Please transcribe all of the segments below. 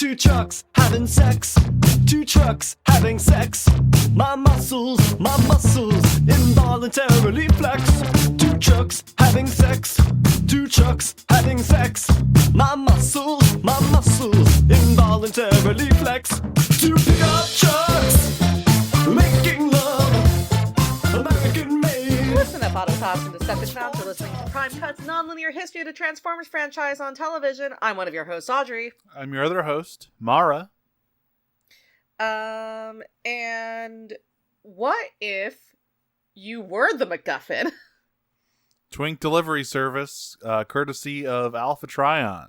Two trucks having sex. Two trucks having sex. My muscles involuntarily flex. Two trucks having sex. Two trucks having sex. My muscles involuntarily flex. Two pickup trucks making love, American made. Listen up, Autotops and Decepticons. You're listening to Prime Cut's non-linear history of the Transformers franchise on television. I'm one of your hosts, Audrey. I'm your other host, Mara. And what if you were the MacGuffin? Twink delivery service, courtesy of Alpha Trion.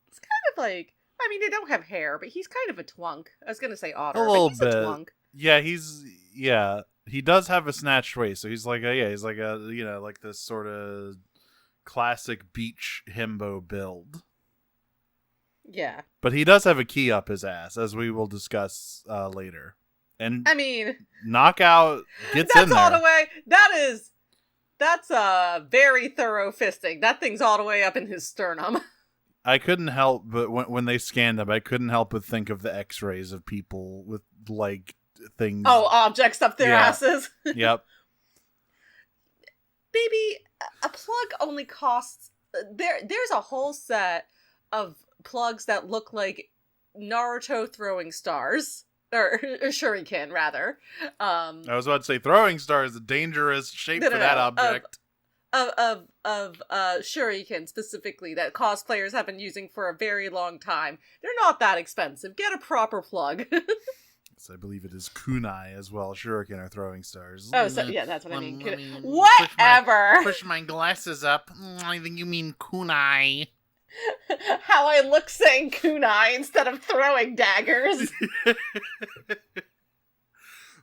It's kind of like, I mean, they don't have hair, but he's kind of a twunk. I was gonna say otter, A little but he's bit. a twunk. Yeah, he does have a snatched waist, so he's like like this sort of classic beach himbo build. Yeah. But he does have a key up his ass, as we will discuss later. And I mean, Knockout gets in that's all there. the way. That's very thorough fisting. That thing's all the way up in his sternum. I couldn't help but when they scanned him, I couldn't help but think of the X-rays of people with like things. Oh, objects up their asses. Yep. Baby, a plug only costs. There's a whole set of plugs that look like Naruto throwing stars. Or shuriken, rather. I was about to say throwing star is a dangerous shape for that object. Of shuriken specifically that cosplayers have been using for a very long time. They're not that expensive. Get a proper plug. So I believe it is kunai as well. Shuriken are throwing stars. Oh, so yeah, that's what I mean. Let me Whatever. Push my glasses up. I think you mean kunai. How I look saying kunai instead of throwing daggers.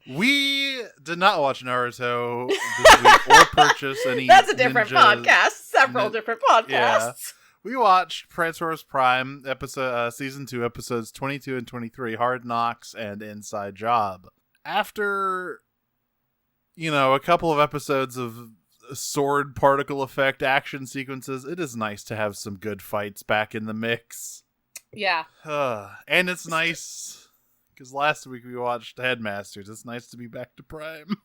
We did not watch Naruto this week or purchase any. That's a different ninja... podcast. Several different podcasts. Yeah. We watched Transformers Prime season 2 episodes 22 and 23, Hard Knocks and Inside Job. After, a couple of episodes of sword particle effect action sequences, it is nice to have some good fights back in the mix. Yeah. And it's nice because last week we watched Headmasters. It's nice to be back to Prime.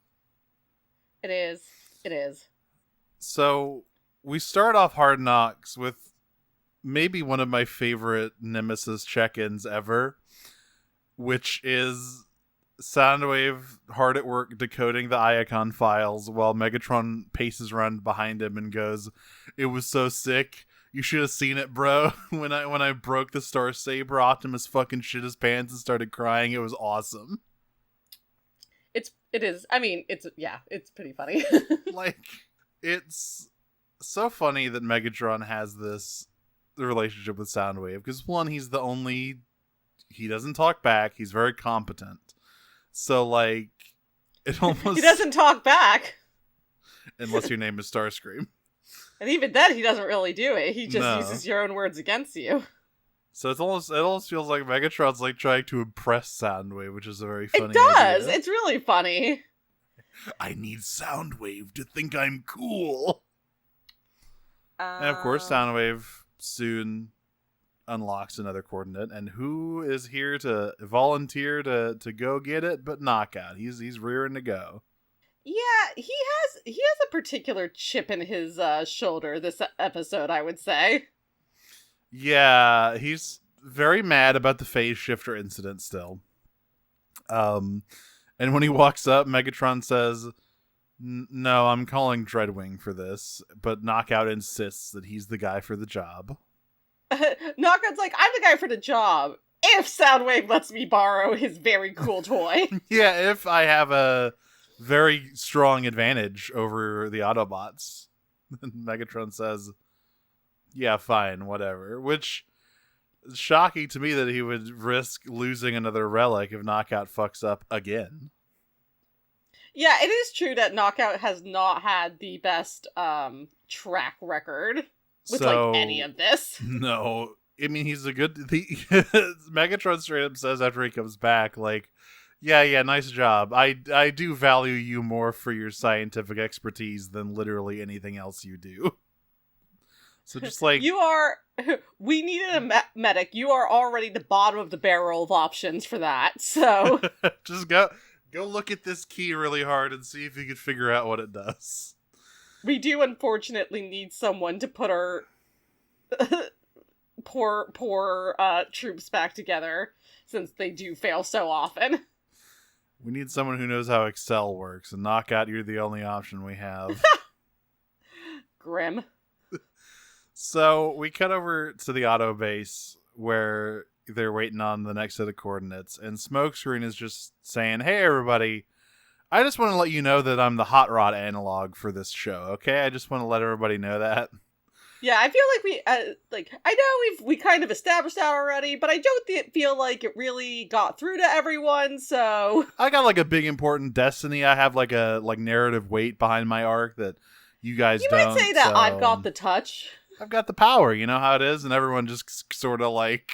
It is. It is. So we start off Hard Knocks with maybe one of my favorite Nemesis check-ins ever, which is Soundwave hard at work decoding the Iacon files while Megatron paces around behind him and goes, "It was so sick. You should have seen it, bro. When I broke the Star Saber, Optimus fucking shit his pants and started crying. It was awesome." It is. I mean, it's pretty funny. Like, it's so funny that Megatron has this relationship with Soundwave because one, he doesn't talk back. He's very competent. So, like, it almost... He doesn't talk back. Unless your name is Starscream. And even then, he doesn't really do it. He just uses your own words against you. So it almost feels like Megatron's, like, trying to impress Soundwave, which is a very funny It does! idea. It's really funny. I need Soundwave to think I'm cool. And, of course, Soundwave soon unlocks another coordinate, and who is here to volunteer to go get it but Knockout? He's rearing to go. Yeah, he has a particular chip in his shoulder this episode, I would say. Yeah, he's very mad about the phase shifter incident still. And when he walks up, Megatron says, "No, I'm calling Dreadwing for this," but Knockout insists that he's the guy for the job. Knockout's like, "I'm the guy for the job, if Soundwave lets me borrow his very cool toy." Yeah, if I have a very strong advantage over the Autobots. Megatron says, "Yeah, fine, whatever." Which is shocking to me that he would risk losing another relic if Knockout fucks up again. Yeah, it is true that Knockout has not had the best track record with any of this. No, I mean, he's a good... Megatron straight up says after he comes back, like, yeah, nice job. I do value you more for your scientific expertise than literally anything else you do. So just like... You are we needed a medic. You are already the bottom of the barrel of options for that, so... Just go look at this key really hard and see if you can figure out what it does. We do unfortunately need someone to put our poor troops back together, since they do fail so often. We need someone who knows how Excel works, and Knockout, you're the only option we have. Grim. So we cut over to the auto base where they're waiting on the next set of coordinates, and Smokescreen is just saying, "Hey everybody, I just want to let you know that I'm the hot rod analog for this show, okay? I just want to let everybody know that." Yeah, I feel like I know we kind of established that already, but I don't feel like it really got through to everyone, so... I got like a big important destiny. I have like a narrative weight behind my arc that you guys don't. You might say that so I've got the touch. I've got the power, you know how it is, and everyone just sort of like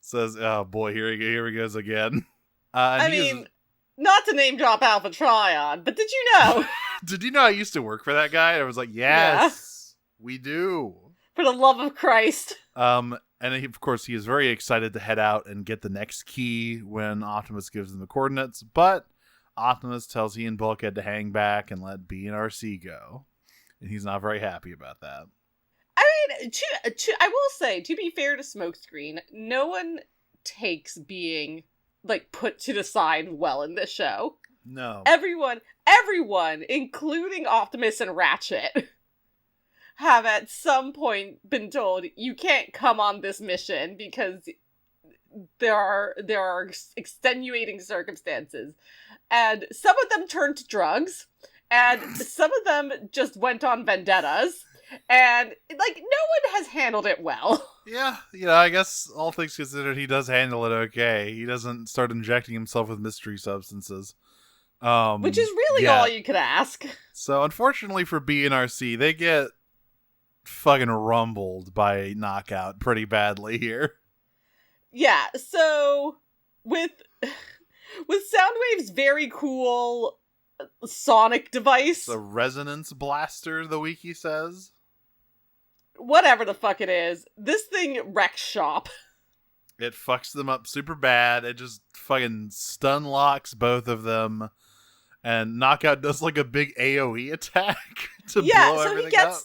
says, "Oh boy, here he goes again." I mean, not to name drop Alpha Trion, but did you know? Did you know I used to work for that guy? I was like, yes, we do. For the love of Christ. And of course, he is very excited to head out and get the next key when Optimus gives them the coordinates, but Optimus tells he and Bulkhead to hang back and let B and RC go, and he's not very happy about that. I mean, I will say, to be fair to Smokescreen, no one takes being, like, put to the side well in this show. No. Everyone, including Optimus and Ratchet, have at some point been told, you can't come on this mission because there are extenuating circumstances. And some of them turned to drugs, and some of them just went on vendettas. And, like, no one has handled it well. Yeah, I guess all things considered, he does handle it okay. He doesn't start injecting himself with mystery substances. Which is really all you could ask. So, unfortunately for B and RC, they get fucking rumbled by Knockout pretty badly here. Yeah, so, with Soundwave's very cool sonic device... The resonance blaster, the wiki says. Whatever the fuck it is, this thing wrecks shop. It fucks them up super bad. It just fucking stun locks both of them. And Knockout does like a big AoE attack to blow everything up.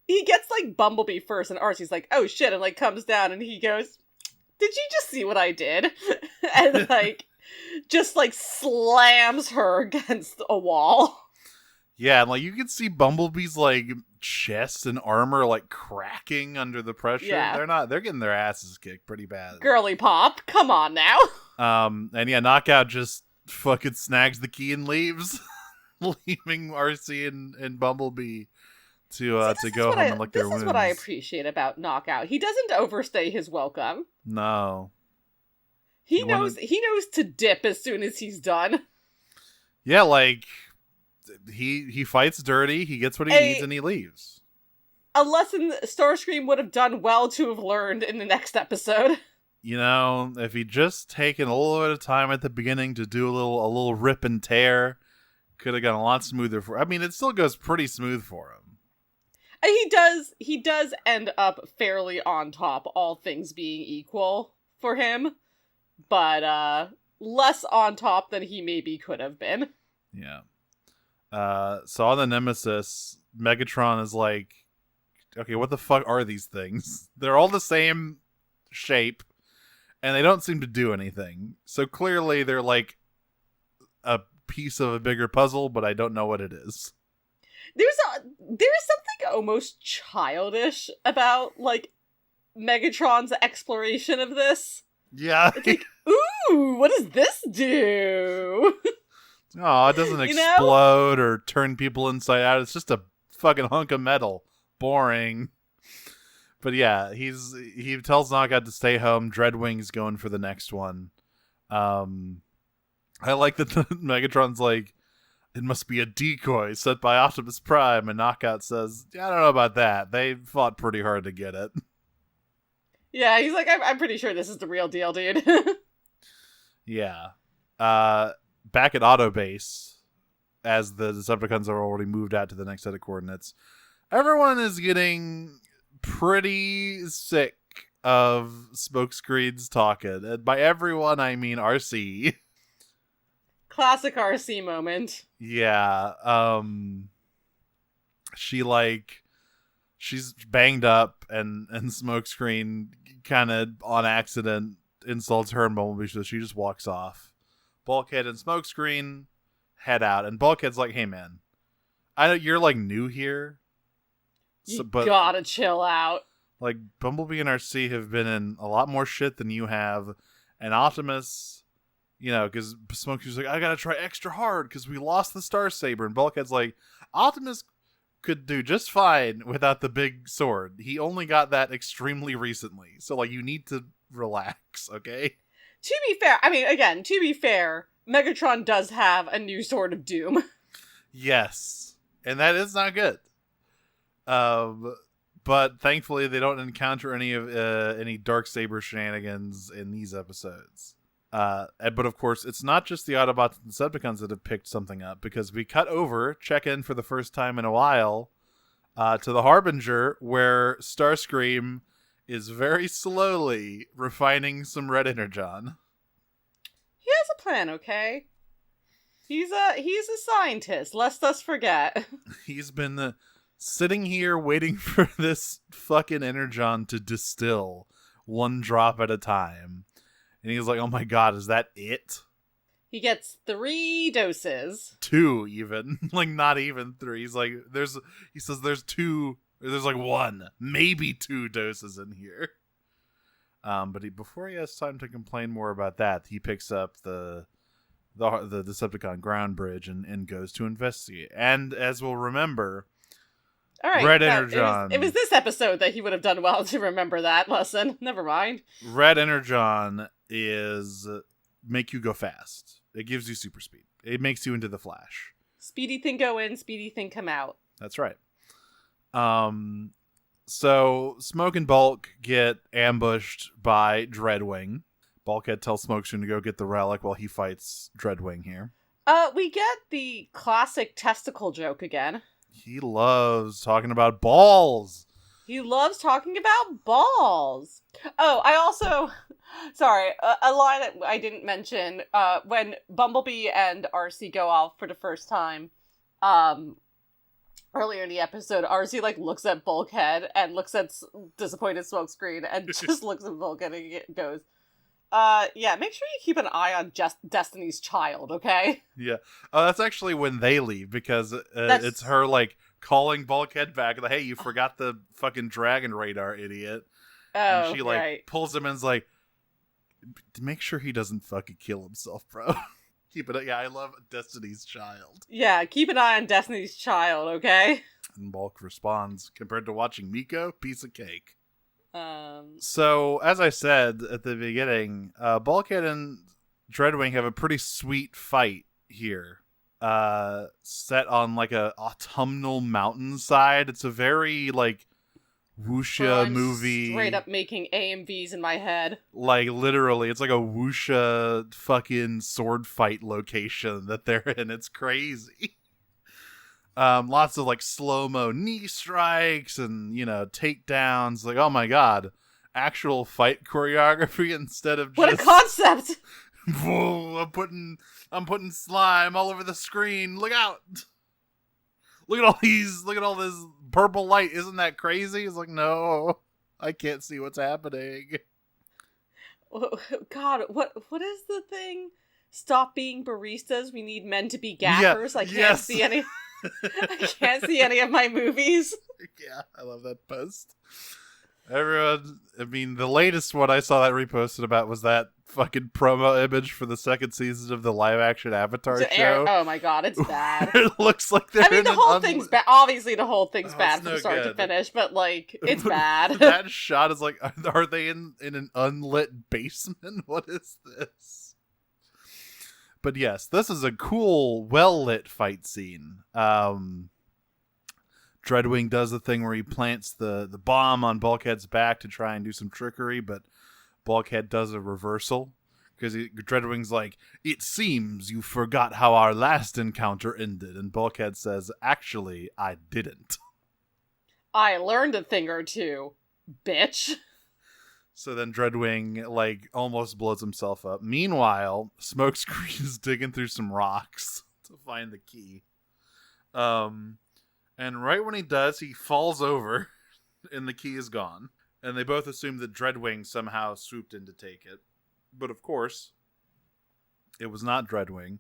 He gets like Bumblebee first, and Arcee's like, oh shit, and like comes down and he goes, did you just see what I did? And like, just like slams her against a wall. Yeah, and like you can see Bumblebee's like chest and armor like cracking under the pressure. Yeah. They're getting their asses kicked pretty bad. Girly pop, come on now. And yeah, Knockout just fucking snags the key and leaves, leaving RC and Bumblebee to go home and lick their wounds. This is what I appreciate about Knockout. He doesn't overstay his welcome. No. He knows to dip as soon as he's done. Yeah, like he fights dirty, he gets what he needs, and he leaves. A lesson Starscream would have done well to have learned in the next episode. You know, if he'd just taken a little bit of time at the beginning to do a little rip and tear, could have gone a lot smoother for. I mean, it still goes pretty smooth for him. He does end up fairly on top, all things being equal for him, but less on top than he maybe could have been. Yeah. So on the Nemesis, Megatron is like, okay, what the fuck are these things? They're all the same shape, and they don't seem to do anything. So clearly they're like a piece of a bigger puzzle, but I don't know what it is. There's something almost childish about like Megatron's exploration of this. Yeah. It's like, ooh, what does this do? Oh, it doesn't explode or turn people inside out. It's just a fucking hunk of metal. Boring. But yeah, he tells Knockout to stay home. Dreadwing's going for the next one. I like that Megatron's like, it must be a decoy set by Optimus Prime, and Knockout says, yeah, I don't know about that. They fought pretty hard to get it. Yeah, he's like, I'm pretty sure this is the real deal, dude. Yeah. Back at Auto Base, as the Decepticons are already moved out to the next set of coordinates, everyone is getting pretty sick of smokescreens talking. And by everyone, I mean RC. Classic RC moment. Yeah. She's banged up, and smokescreen kind of on accident insults her and Bumblebee, so she just walks off. Bulkhead and smokescreen head out, and Bulkhead's like, "Hey man, I know you're like new here, But gotta chill out. Like, Bumblebee and RC have been in a lot more shit than you have, and Optimus, you know, because Smokey's like, I gotta try extra hard because we lost the Star Saber, and Bulkhead's like, Optimus could do just fine without the big sword. He only got that extremely recently, so like, you need to relax, okay? To be fair, I mean, again, to be fair, Megatron does have a new Sword of Doom. Yes, and that is not good. But thankfully they don't encounter any Darksaber shenanigans in these episodes. But of course, it's not just the Autobots and Decepticons that have picked something up, because we check in for the first time in a while, to the Harbinger, where Starscream is very slowly refining some red energon. He has a plan, okay? He's a scientist, lest us forget. He's been sitting here waiting for this fucking energon to distill one drop at a time. And he's like, oh my god, is that it? He gets 3 doses. 2 even. Like, not even 3. He's like, he says there's 2, there's like 1, maybe 2 doses in here. But before he has time to complain more about that, he picks up the Decepticon ground bridge and goes to investigate. And as we'll remember, all right, red energon. It was this episode that he would have done well to remember that lesson. Never mind. Red energon is make you go fast. It gives you super speed. It makes you into the Flash. Speedy thing go in, speedy thing come out. That's right. So Smoke and Bulk get ambushed by Dreadwing. Bulkhead tells Smokescreen to go get the relic while he fights Dreadwing here. We get the classic testicle joke again. He loves talking about balls. He loves talking about balls. Oh, I also... Sorry, a line that I didn't mention. When Bumblebee and RC go off for the first time, earlier in the episode, RC, like, looks at Bulkhead and looks at disappointed Smokescreen and just looks at Bulkhead and goes, yeah, make sure you keep an eye on Destiny's Child, okay? Yeah. That's actually when they leave, because it's her, like, calling Bulkhead back, like, hey, you forgot the fucking dragon radar, idiot. Oh, and she, like, right. pulls him and is like, make sure he doesn't fucking kill himself, bro. Keep it. Yeah, I love Destiny's Child. Yeah, keep an eye on Destiny's Child, okay? And Bulk responds, compared to watching Miko, piece of cake. So, as I said at the beginning, Bulkhead and Dreadwing have a pretty sweet fight here. Set on, like, a autumnal mountainside. It's a very, like, wuxia movie. Straight up making AMVs in my head. Like, literally, it's like a wuxia fucking sword fight location that they're in. It's crazy. Lots of, like, slow-mo knee strikes and, you know, takedowns. Like, oh my god, actual fight choreography instead of just... What a concept! Whoa, I'm putting slime all over the screen. Look out! Look at all this purple light. Isn't that crazy? It's like, no, I can't see what's happening. God, what is the thing? Stop being baristas. We need men to be gaffers. Yeah, I can't see any. I can't see any of my movies. Yeah, I love that post. Everyone, I mean, the latest one I saw that reposted about was that fucking promo image for the second season of the live-action Avatar show. Oh my god, it's bad. It looks like they're the whole thing's bad. Obviously, the whole thing's bad from start to finish, but, like, it's bad. That shot is like, are they in an unlit basement? What is this? But yes, this is a cool, well-lit fight scene. Dreadwing does the thing where he plants the bomb on Bulkhead's back to try and do some trickery, but Bulkhead does a reversal. Because Dreadwing's like, it seems you forgot how our last encounter ended. And Bulkhead says, actually, I didn't. I learned a thing or two, bitch. So then Dreadwing, like, almost blows himself up. Meanwhile, Smokescreen is digging through some rocks to find the key. And right when he does, he falls over, and the key is gone. And they both assume that Dreadwing somehow swooped in to take it. But of course, it was not Dreadwing.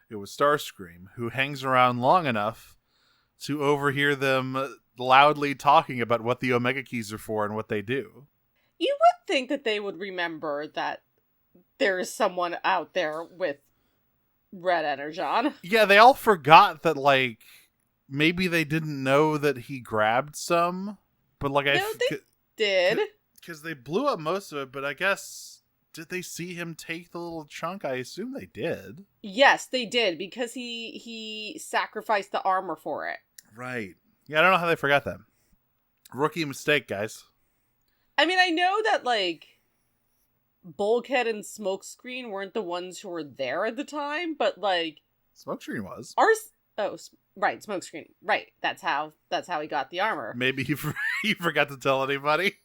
It was Starscream, who hangs around long enough to overhear them loudly talking about what the Omega Keys are for and what they do. You would think that they would remember that there is someone out there with red energon. Yeah, they all forgot that, like, maybe they didn't know that he grabbed some. But, like, No, they did. Because they blew up most of it, but I guess, did they see him take the little chunk? I assume they did. Yes, they did, because he sacrificed the armor for it. Right. Yeah, I don't know how they forgot that. Rookie mistake, guys. I mean, I know that, like, Bulkhead and Smokescreen weren't the ones who were there at the time, but, like... Smokescreen was. Right, Smokescreen. Right, that's how he got the armor. Maybe he forgot to tell anybody.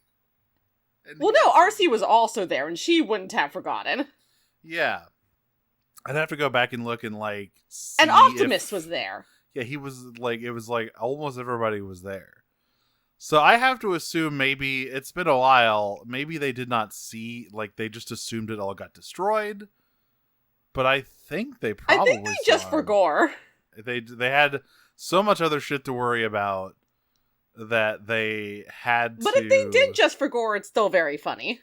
Well, no, RC was also there, and she wouldn't have forgotten. Yeah. I'd have to go back and look and, like, see And Optimus was there. Yeah, he was, like, it was, like, almost everybody was there. So I have to assume maybe, it's been a while, maybe they did not see, like, they just assumed it all got destroyed. But I think they probably I think they just forgot. They had so much other shit to worry about that they had But to... if they did just forgot, it's still very funny.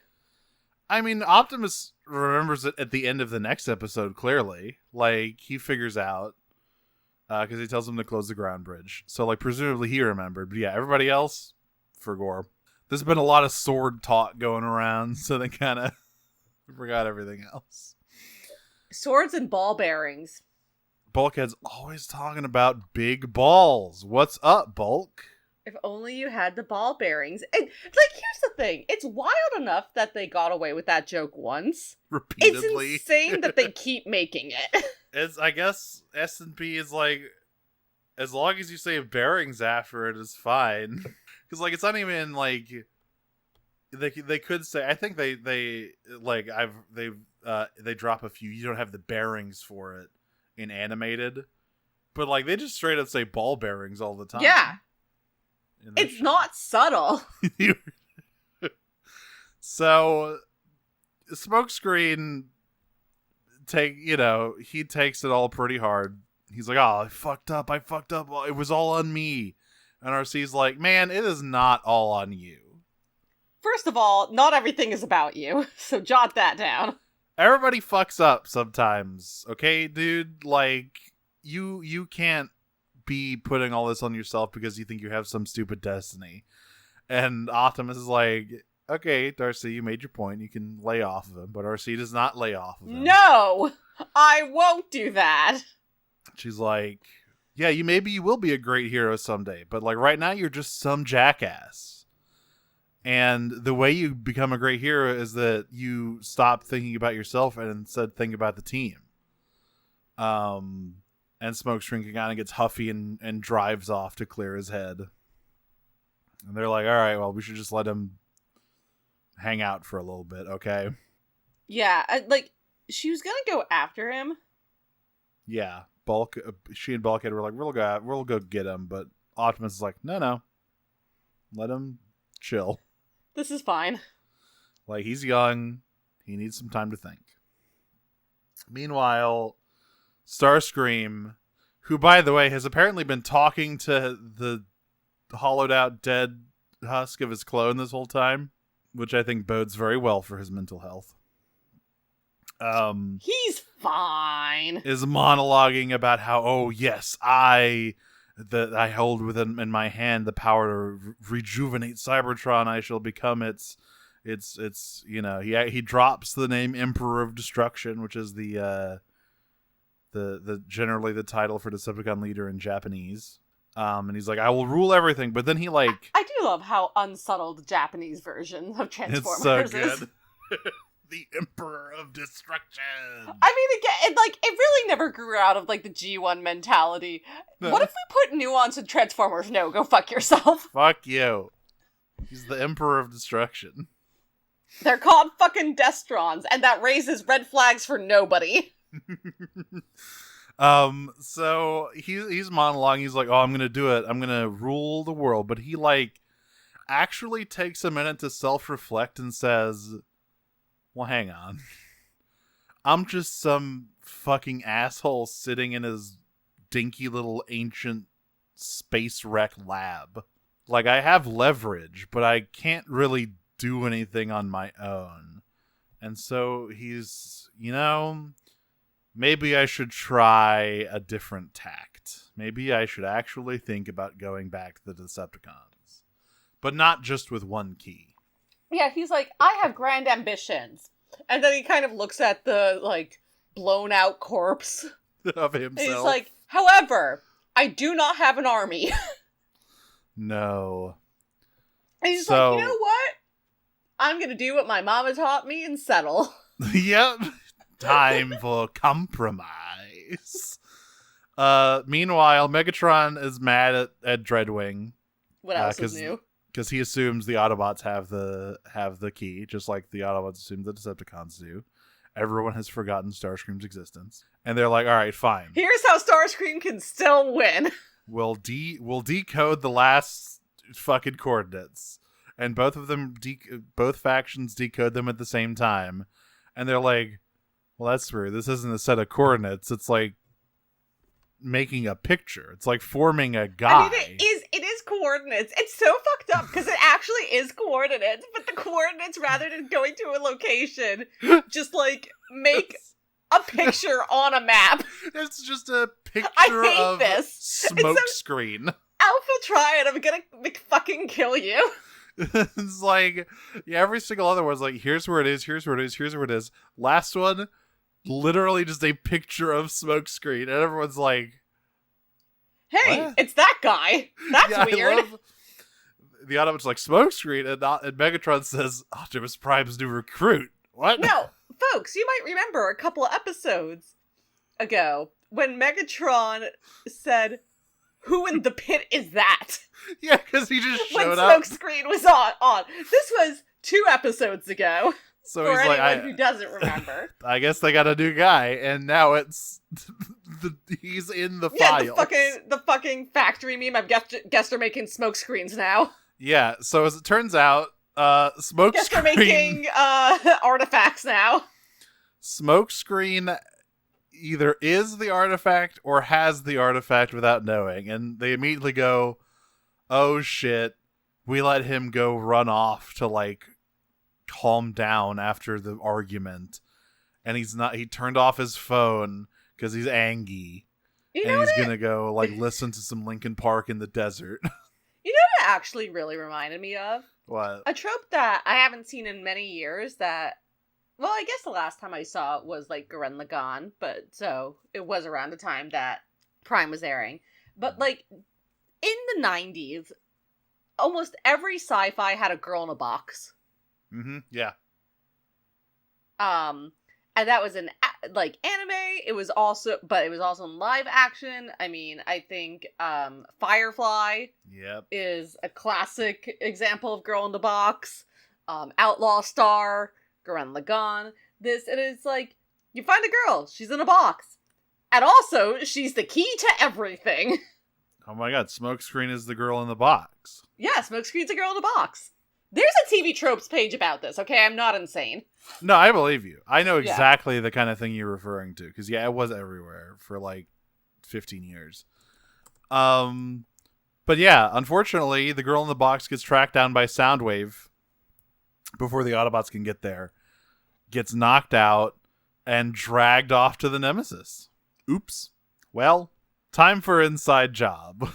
I mean, Optimus remembers it at the end of the next episode, clearly. Like, he figures out, because he tells him to close the ground bridge. So, like, presumably he remembered. But yeah, everybody else, forgot. There's been a lot of sword talk going around, so they kind of forgot everything else. Swords and ball bearings. Bulkhead's always talking about big balls. What's up, Bulk? If only you had the ball bearings. And, like, here's the thing. It's wild enough that they got away with that joke once. Repeatedly. It's insane that they keep making it. It's, I guess S&P is like, as long as you say bearings after it is fine. Because, like, it's not even, like, they could say, I think they drop a few, you don't have the bearings for it in animated. But, like, they just straight up say ball bearings all the time. Yeah. It's not subtle. So, Smokescreen he takes it all pretty hard. He's like, oh, I fucked up. It was all on me. And RC's like, man, it is not all on you. First of all, not everything is about you. So jot that down. Everybody fucks up sometimes. Okay, dude? Like, you can't be putting all this on yourself because you think you have some stupid destiny. And Optimus is like, okay, Darcy, you made your point. You can lay off of him. But RC does not lay off of him. No! I won't do that. She's like, yeah, maybe you will be a great hero someday. But, like, right now, you're just some jackass. And the way you become a great hero is that you stop thinking about yourself and instead think about the team. And Smokescreen kind of gets huffy and drives off to clear his head. And they're like, all right, well, we should just let him hang out for a little bit, okay? Yeah, she was gonna go after him. Yeah, she and Bulkhead were like, we'll go get him. But Optimus is like, no. Let him chill. This is fine. Like, he's young. He needs some time to think. Meanwhile, Starscream, who, by the way, has apparently been talking to the hollowed out dead husk of his clone this whole time, which I think bodes very well for his mental health. He's fine. Is monologuing about how, oh yes, I hold within in my hand the power to rejuvenate Cybertron. I shall become its he drops the name Emperor of Destruction, which is the generally the title for Decepticon leader in Japanese. And he's like, I will rule everything. But then he like, I do love how unsubtle the Japanese version of Transformers it's so good. is. the Emperor of Destruction. I mean, again, it really never grew out of, like, the G1 mentality. No. What if we put nuance in Transformers? No, go fuck yourself. Fuck you. He's the Emperor of Destruction. They're called fucking Destrons, and that raises red flags for nobody. So he's monologuing. He's like, "Oh, I'm gonna do it. I'm gonna rule the world." But he like actually takes a minute to self-reflect and says, "Well, hang on. I'm just some fucking asshole sitting in his dinky little ancient space wreck lab. Like, I have leverage, but I can't really do anything on my own." And so he's, maybe I should try a different tact. Maybe I should actually think about going back to the Decepticons. But not just with one key. Yeah, he's like, I have grand ambitions. And then he kind of looks at the, like, blown out corpse Of and himself. he's like, however, I do not have an army. No. And he's So- like, you know what? I'm gonna do what my mama taught me and settle. Yep. Time for compromise. Meanwhile, Megatron is mad at Dreadwing. What else is 'cause- new? Because he assumes the Autobots have the key, just like the Autobots assume the Decepticons do. Everyone has forgotten Starscream's existence. And they're like, all right, fine. Here's how Starscream can still win. We'll decode the last fucking coordinates. And both of them, both factions decode them at the same time. And they're like, well, that's weird. This isn't a set of coordinates. It's like making a picture. It's like forming a guy. I mean, it is coordinates. It's so fucked up because it actually is coordinates, but the coordinates, rather than going to a location, just like make a picture on a map. It's just a picture I hate of this. smoke screen. Alpha Triad, I'm gonna fucking kill you. It's like, yeah, every single other one's like, here's where it is, here's where it is, here's where it is. Last one, literally just a picture of smoke screen, and everyone's like, Hey, what? it's that guy. That's yeah, weird. I love the Autobots like smoke screen, and Megatron says, Optimus Prime's new recruit. What? Now, folks, you might remember a couple of episodes ago when Megatron said, "Who in the pit is that?" Yeah, because he just When showed up. Smokescreen was on. This was 2 episodes ago. So For he's like, anyone who doesn't remember. I guess they got a new guy, and now it's he's in the Yeah, files. the fucking factory meme. I've guessed they're making smoke screens now. Yeah, so as it turns out, smoke Guess they're screen making artifacts now. Smokescreen either is the artifact or has the artifact without knowing, and they immediately go, "Oh shit, we let him go run off to like calm down after the argument, and he turned off his phone because he's angry, You know and what he's it, gonna go like listen to some Linkin Park in the desert." it actually really reminded me of? What? A trope that I haven't seen in many years that, well, I guess the last time I saw it was like Gurren Lagann, but so it was around the time that Prime was airing. But like in the 90s, almost every sci-fi had a girl in a box. Mm-hmm. Yeah. And that was in like anime. It was also in live action. I mean, I think Firefly Yep. is a classic example of girl in the box. Outlaw Star, Gurren Lagann. It is like you find a girl, she's in a box, and also she's the key to everything. Oh my god, Smokescreen is the girl in the box. Yeah, Smokescreen's a girl in a box. There's a TV tropes page about this. Okay, I'm not insane. No, I believe you. I know Yeah. exactly the kind of thing you're referring to, because yeah, it was everywhere for like 15 years. But yeah, unfortunately, the girl in the box gets tracked down by Soundwave before the Autobots can get there, gets knocked out, and dragged off to the Nemesis. Oops. Well, time for Inside Job,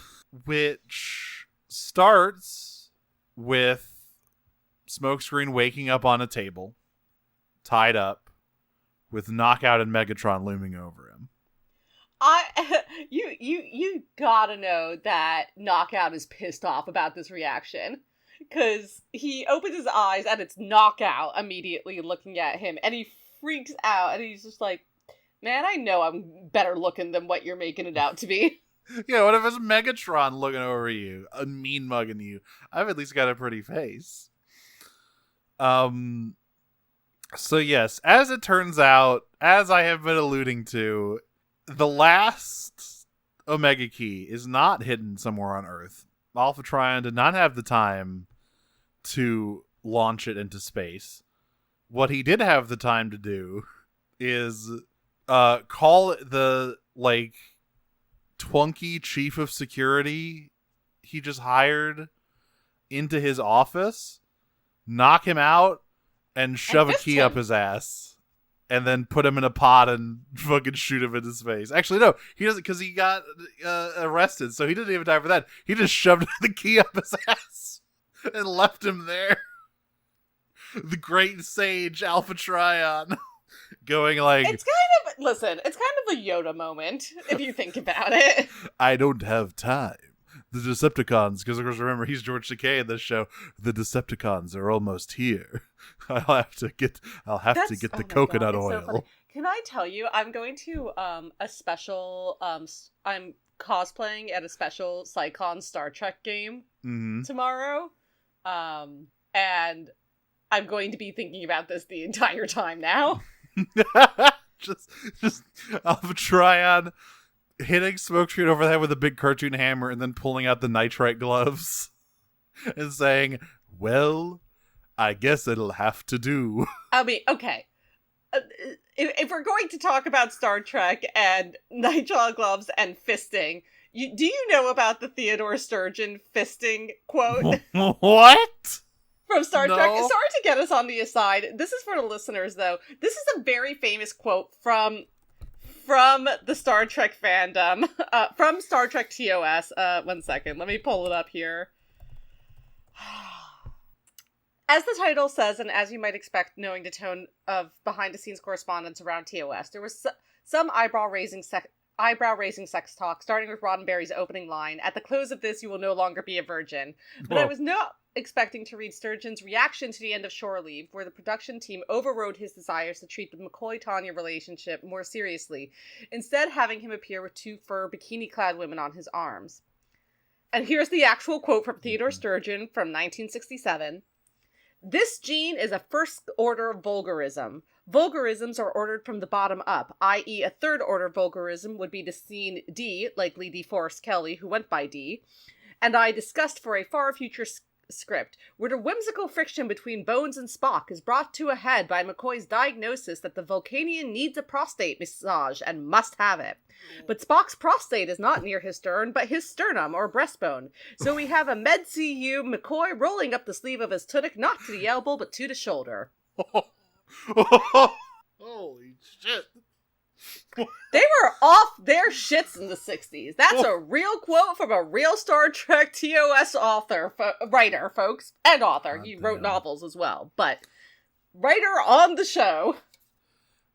which starts with Smokescreen waking up on a table, tied up, with Knockout and Megatron looming over him. You gotta know that Knockout is pissed off about this reaction. because he opens his eyes and it's Knockout immediately looking at him, and he freaks out, and he's just like, man, I know I'm better looking than what you're making it out to be. Yeah, what if it's Megatron looking over you, mean mugging you? I've at least got a pretty face. So yes, as it turns out, as I have been alluding to, the last Omega Key is not hidden somewhere on Earth. Alpha Trion did not have the time to launch it into space. What he did have the time to do is call the, like, twunky chief of security he just hired into his office, knock him out, and shove a key up his ass, and then put him in a pot and fucking shoot him in his face. Actually, no, he doesn't, because he got arrested, so he didn't even die for that. He just shoved the key up his ass and left him there. The great sage Alpha Trion going like, it's kind of a Yoda moment, if you think about it. I don't have time. The Decepticons, because of course remember he's George Takei in this show. The Decepticons are almost here. I'll have to get the coconut oil. So can I tell you, I'm going to a special I'm cosplaying at a special Cyclone Star Trek game tomorrow. And I'm going to be thinking about this the entire time now. just Alpha Trion hitting Smokescreen over the head with a big cartoon hammer and then pulling out the nitrite gloves and saying, well, I guess it'll have to do. I mean, okay. If we're going to talk about Star Trek and nitrile gloves and fisting, do you know about the Theodore Sturgeon fisting quote? What? From Star No. Trek. Sorry to get us on the aside. This is for the listeners, though. This is a very famous quote from the Star Trek fandom, from Star Trek TOS. 1 second, let me pull it up here. As the title says, and as you might expect, knowing the tone of behind-the-scenes correspondence around TOS, there was some eyebrow-raising sex talk, starting with Roddenberry's opening line, "At the close of this, you will no longer be a virgin." But Whoa. I was not expecting to read Sturgeon's reaction to the end of Shore Leave, where the production team overrode his desires to treat the McCoy-Tanya relationship more seriously, instead having him appear with 2 fur bikini-clad women on his arms. And here's the actual quote from Theodore Sturgeon from 1967. "This gene is a first-order vulgarism. Vulgarisms are ordered from the bottom up, i.e. a third-order vulgarism would be the scene D, likely DeForest Kelly, who went by D, and I discussed for a far future script, where the whimsical friction between Bones and Spock is brought to a head by McCoy's diagnosis that the Vulcanian needs a prostate massage and must have it. But Spock's prostate is not near his stern, but his sternum or breastbone. So we have a Med-CU McCoy rolling up the sleeve of his tunic, not to the elbow, but to the shoulder." Holy shit. They were off their shits in the 60s. That's a real quote from a real Star Trek TOS writer, folks. And author. He wrote novels as well. But writer on the show.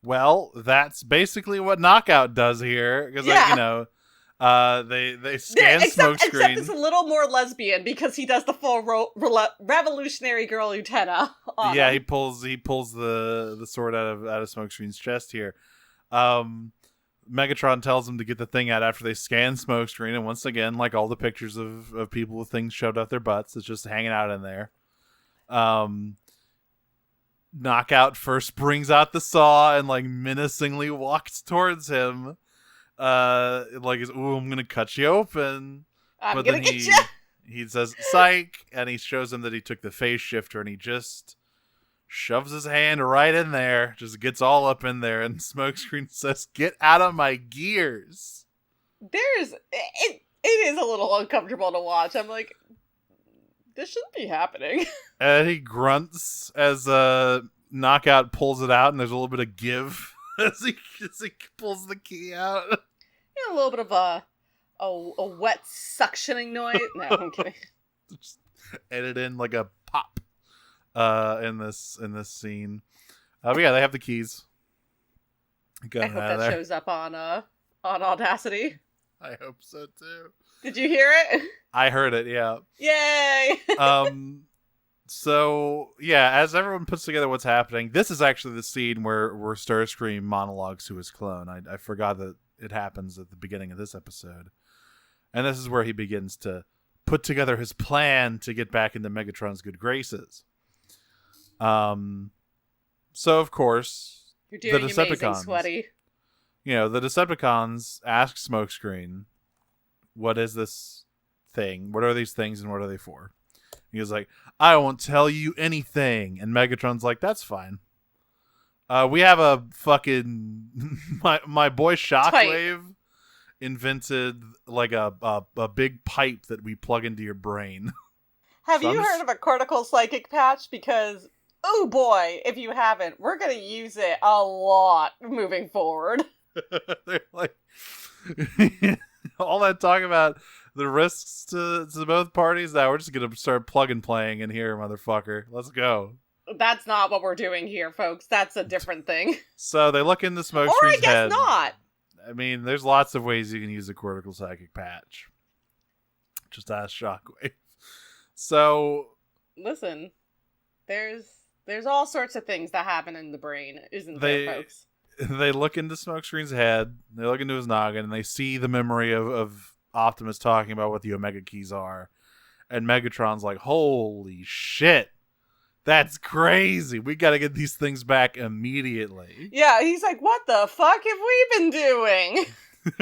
Well, that's basically what Knockout does here. Because, Yeah. like, you know, they scan Smokescreen. Except it's a little more lesbian because he does the full revolutionary girl lieutenant on Yeah, him. he pulls the sword out of Smokescreen's chest here. Megatron tells him to get the thing out after they scan Smokescreen, and once again, like all the pictures of people with things shoved up their butts, it's just hanging out in there. Knockout first brings out the saw and like menacingly walks towards him. Like, "Ooh, I'm gonna cut you open." I'm But gonna then get you. he says, "Psych," and he shows him that he took the phase shifter, and he just shoves his hand right in there, just gets all up in there, and Smokescreen says, "Get out of my gears." It is a little uncomfortable to watch. I'm like, this shouldn't be happening. And he grunts as Knockout pulls it out, and there's a little bit of give as he pulls the key out. You know, a little bit of a wet suctioning noise. No, I'm kidding. Just edit in like a pop in this scene. But yeah, they have the keys. Got I him hope out of that there. shows up on Audacity. I hope so too. Did you hear it? I heard it, yeah. Yay! So yeah, as everyone puts together what's happening, this is actually the scene where Starscream monologues to his clone. I forgot that it happens at the beginning of this episode, and this is where he begins to put together his plan to get back into Megatron's good graces. So of course, You're doing the amazing, Decepticons, Sweaty. the Decepticons ask Smokescreen, "What is this thing? What are these things, and what are they for?" He was like, "I won't tell you anything." And Megatron's like, "That's fine. We have a fucking my boy Shockwave invented like a big pipe that we plug into your brain." Have So you heard of a cortical psychic patch? Because, oh boy, if you haven't, we're going to use it a lot moving forward. They're like, all that talk about the risks to both parties. Now we're just gonna start plug and playing in here, motherfucker. Let's go. That's not what we're doing here, folks. That's a different thing. So they look into Or I Smokescreen's guess head. not. I mean, there's lots of ways you can use a cortical psychic patch. Just ask Shockwave. So Listen, there's all sorts of things that happen in the brain, isn't there, folks? they look into Smokescreen's head. They look into his noggin, and they see the memory of Optimus talking about what the Omega keys are. And Megatron's like, "Holy shit. That's crazy. We gotta get these things back immediately." Yeah, he's like, what the fuck have we been doing?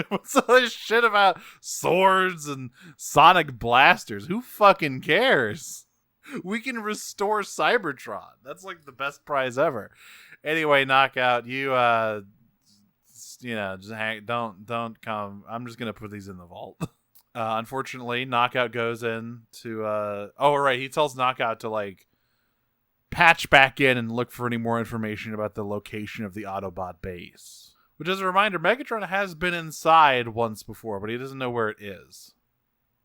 What's all this shit about swords and sonic blasters? Who fucking cares? We can restore Cybertron. That's like the best prize ever. Anyway, Knockout, you just hang. Don't come. I'm just gonna put these in the vault. Unfortunately, Knockout goes in to. Oh, right. He tells Knockout to like patch back in and look for any more information about the location of the Autobot base. Which, as a reminder, Megatron has been inside once before, but he doesn't know where it is.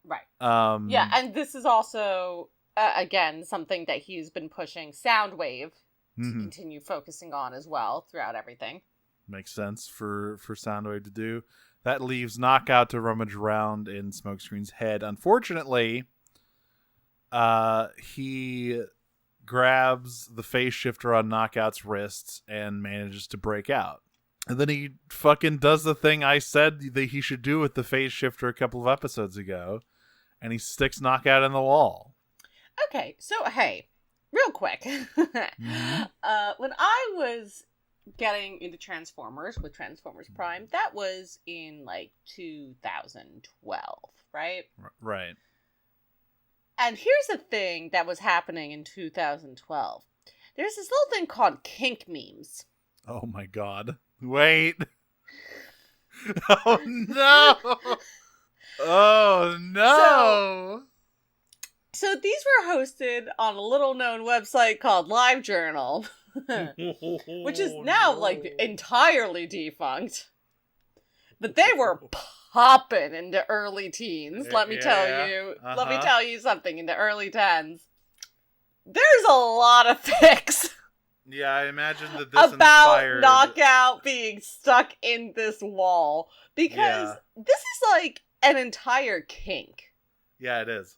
Right. Yeah, and this is also, again, something that he's been pushing Soundwave to continue focusing on as well throughout everything. Makes sense for Soundwave to do. That leaves Knockout to rummage around in Smokescreen's head. Unfortunately, he grabs the phase shifter on Knockout's wrists and manages to break out. And then he fucking does the thing I said that he should do with the phase shifter a couple of episodes ago, and he sticks Knockout in the wall. Okay, so hey, real quick. When I was getting into Transformers with Transformers Prime, that was in like 2012, right? Right. And here's the thing that was happening in 2012. There's this little thing called kink memes. Oh my god. Wait. Oh no. Oh no. So these were hosted on a little known website called LiveJournal, which is now like entirely defunct. But they were popping into early teens, let me tell you. Let me tell you something, in the early 10s. There's a lot of fics. Yeah, I imagine that this about inspired... Knockout being stuck in this wall. Because this is like an entire kink. Yeah, it is.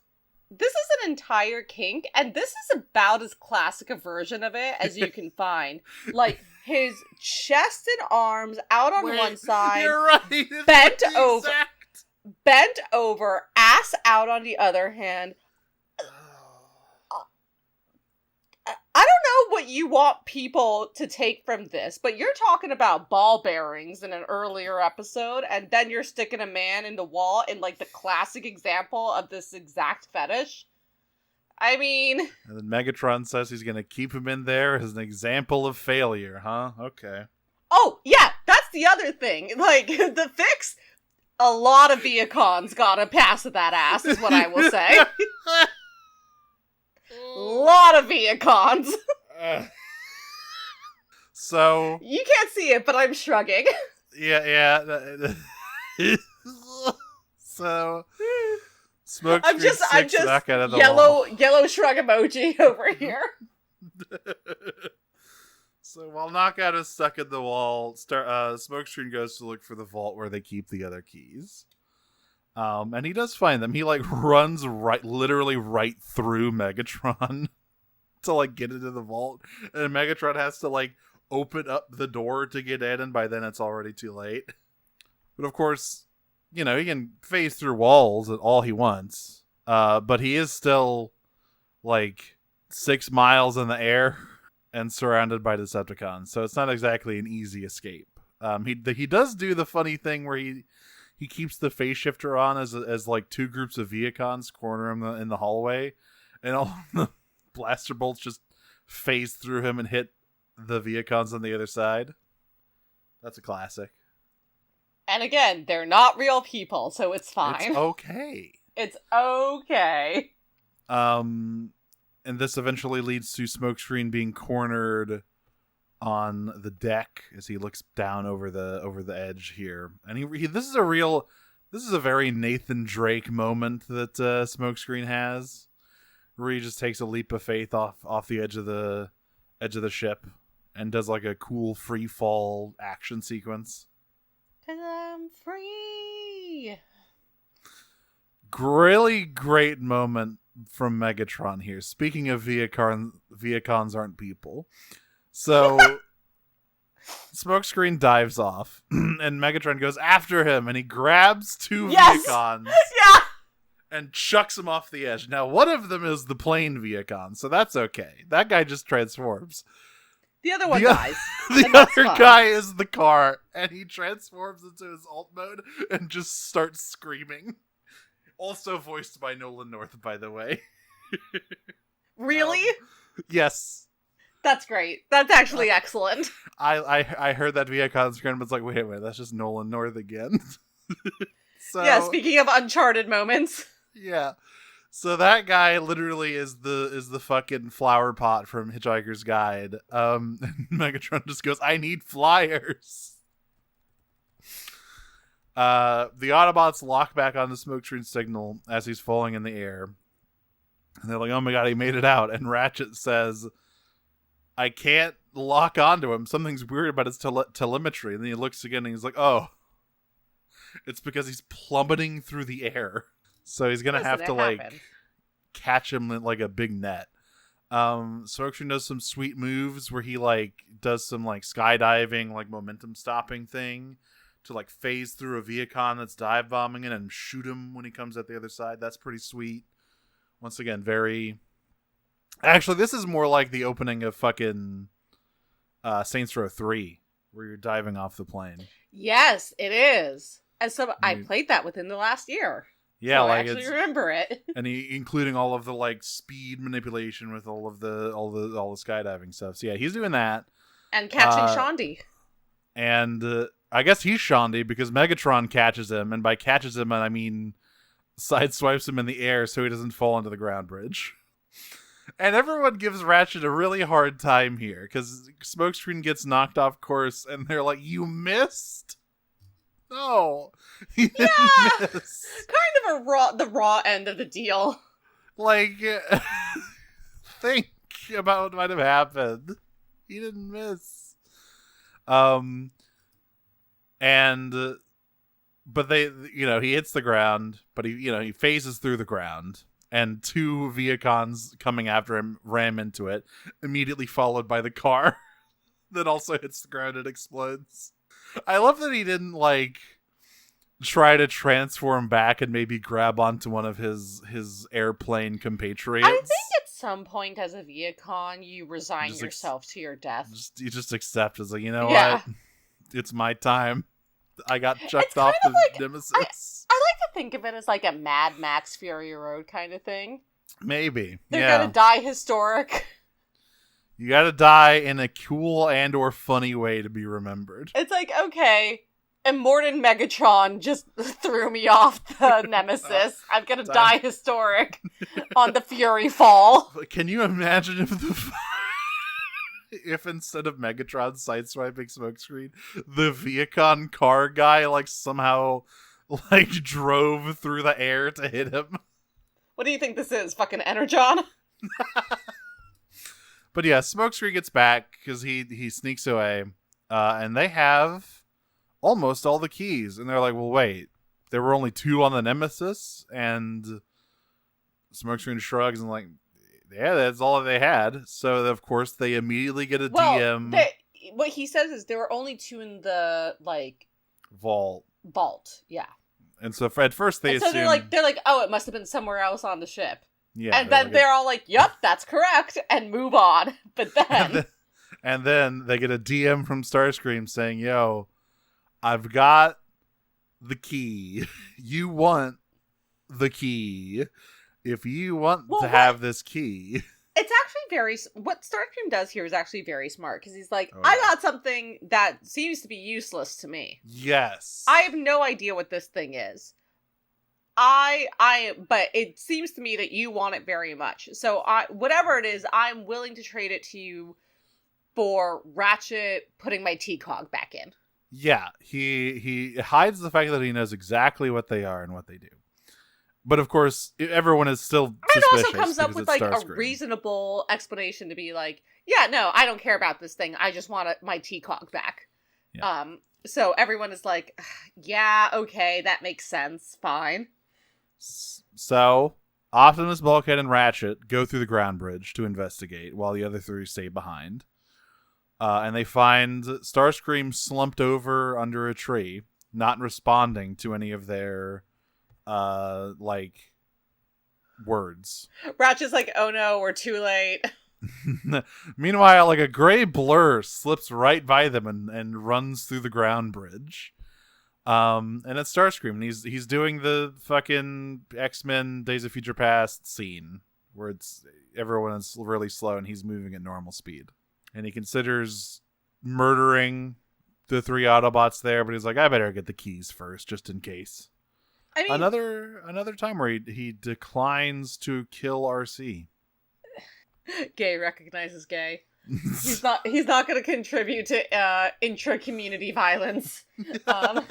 This is an entire kink, and this is about as classic a version of it as you can find. Like, his chest and arms out on one side, You're right. bent over, ass out on the other hand. I don't know what you want people to take from this, but you're talking about ball bearings in an earlier episode, and then you're sticking a man in the wall in, like, the classic example of this exact fetish. I mean... And then Megatron says he's going to keep him in there as an example of failure, huh? Okay. Oh, yeah, that's the other thing. Like, the fix, a lot of Viacons got a pass of that ass, is what I will say. Lot of Viacons. So you can't see it, but I'm shrugging. Yeah. So Smoke. I'm just yellow shrug emoji over here. So while Knockout is stuck in the wall, Smokescreen goes to look for the vault where they keep the other keys. And he does find them. He like runs literally right through Megatron. to like get into the vault, and Megatron has to like open up the door to get in, and by then it's already too late. But of course, he can phase through walls at all he wants. But he is still like 6 miles in the air and surrounded by Decepticons, so it's not exactly an easy escape. He does do the funny thing where he keeps the phase shifter on as like 2 groups of Viacons corner him in the hallway, and all the blaster bolts just phase through him and hit the Viacons on the other side. That's a classic. And again, they're not real people, so it's fine. It's okay. It's okay. And this eventually leads to Smokescreen being cornered on the deck as he looks down over the edge here, and this is a very Nathan Drake moment that Smokescreen has, where he just takes a leap of faith off the edge of the ship and does like a cool free fall action sequence. 'Cause I'm free. Really great moment from Megatron here. Speaking of Viacons aren't people. So Smokescreen dives off and Megatron goes after him and he grabs 2 Viacons Yeah. and chucks him off the edge. Now, one of them is the plane Viacon, so that's okay. That guy just transforms. The other one dies. The other guy is the car, and he transforms into his alt mode and just starts screaming. Also voiced by Nolan North, by the way. Really? Yes. That's great. That's actually excellent. I heard that Viacon screen, but it's like, wait, that's just Nolan North again. So, yeah, speaking of Uncharted moments. Yeah. So that guy literally is the fucking flower pot from Hitchhiker's Guide. And Megatron just goes, I need flyers. The Autobots lock back on the Smokescreen signal as he's falling in the air. And they're like, oh my god, he made it out. And Ratchet says, I can't lock onto him. Something's weird about his telemetry. And then he looks again and he's like, oh, it's because he's plummeting through the air. So he's going to have to like catch him in like a big net. Smokescreen does some sweet moves where he like does some like skydiving, like momentum stopping thing to like phase through a Viacon that's dive bombing it and shoot him when he comes at the other side. That's pretty sweet. Once again, very... Actually, this is more like the opening of fucking Saints Row 3, where you're diving off the plane. Yes, it is. And so I played that within the last year. Yeah, so like I actually remember it. And including all of the like speed manipulation with all the skydiving stuff. So yeah, he's doing that. And catching Shondi. And I guess he's Shondi because Megatron catches him, and by catches him I mean sideswipes him in the air so he doesn't fall into the ground bridge. And everyone gives Ratchet a really hard time here because Smokescreen gets knocked off course, and they're like, "You missed." No, he didn't miss. Kind of the raw end of the deal. Like, think about what might have happened. He didn't miss. But they, he hits the ground, but he phases through the ground, and 2 Viacons coming after him ram into it, immediately followed by the car that also hits the ground and explodes. I love that he didn't like try to transform back and maybe grab onto one of his airplane compatriots. I think at some point as a Viacon, you resign yourself to your death. You just accept. It's like, what? It's my time. I got chucked off the Nemesis. I like to think of it as like a Mad Max Fury Road kind of thing. Maybe. They're gonna die historic. You gotta die in a cool and or funny way to be remembered. It's like, okay, Immortan Megatron just threw me off the Nemesis. I'm gonna die historic on the Fury Fall. Can you imagine if instead of Megatron sideswiping Smokescreen, the Viacon car guy somehow drove through the air to hit him? What do you think this is? Fucking Energon? But yeah, Smokescreen gets back because he sneaks away, and they have almost all the keys. And they're like, well, wait, there were only 2 on the Nemesis? And Smokescreen shrugs and yeah, that's all they had. So of course they immediately get a Well, DM what he says is there were only 2 in the vault. Yeah. And so at first they And so assume they're like, oh, it must have been somewhere else on the ship. yeah, And then they're all like, yep, that's correct, and move on. But then and then they get a DM from Starscream saying, "Yo, I've got the key. You want the key. If you want to have this key." it's actually what Starscream does here is actually very smart, because he's like, Oh, I yeah. got something that seems to be useless to me. Yes. I have no idea what this thing is. But it seems to me that you want it very much. So whatever it is, I'm willing to trade it to you for Ratchet putting my T-Cog back in. Yeah, he hides the fact that he knows exactly what they are and what they do. But of course, everyone is still suspicious. It also comes up with like Starscream. a reasonable explanation to be like, yeah, no, I don't care about this thing. I just want my T-Cog back. Yeah. So everyone is like, yeah, okay, that makes sense. Fine. So Optimus, Bulkhead, and Ratchet go through the ground bridge to investigate, while the other 3 stay behind. And they find Starscream slumped over under a tree, not responding to any of their, words. Ratchet's like, oh no, we're too late. Meanwhile, like a gray blur slips right by them and runs through the ground bridge. And it's Starscream, and he's doing the fucking X-Men Days of Future Past scene where everyone is really slow and he's moving at normal speed. And he considers murdering the 3 Autobots there, but he's like, I better get the keys first, just in case. I mean, another time where he declines to kill RC. Gay recognizes gay. He's not going to contribute to intra-community violence. I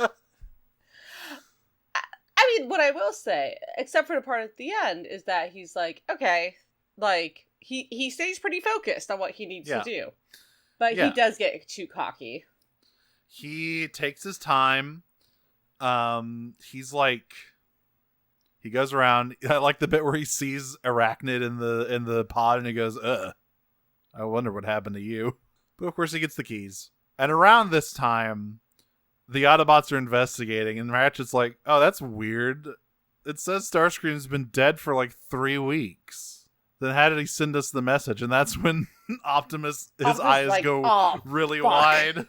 mean, what I will say, except for the part at the end, is that he's like, okay, like he stays pretty focused on what he needs to do, but he does get too cocky. He takes his time. He's like, he goes around. I like the bit where he sees Arachnid in the pod, and he goes, I wonder what happened to you. But of course, he gets the keys. And around this time, the Autobots are investigating, and Ratchet's like, oh, that's weird. It says Starscream's been dead for like 3 weeks. Then how did he send us the message? And that's when Optimus, his eyes like, go really fuck. wide.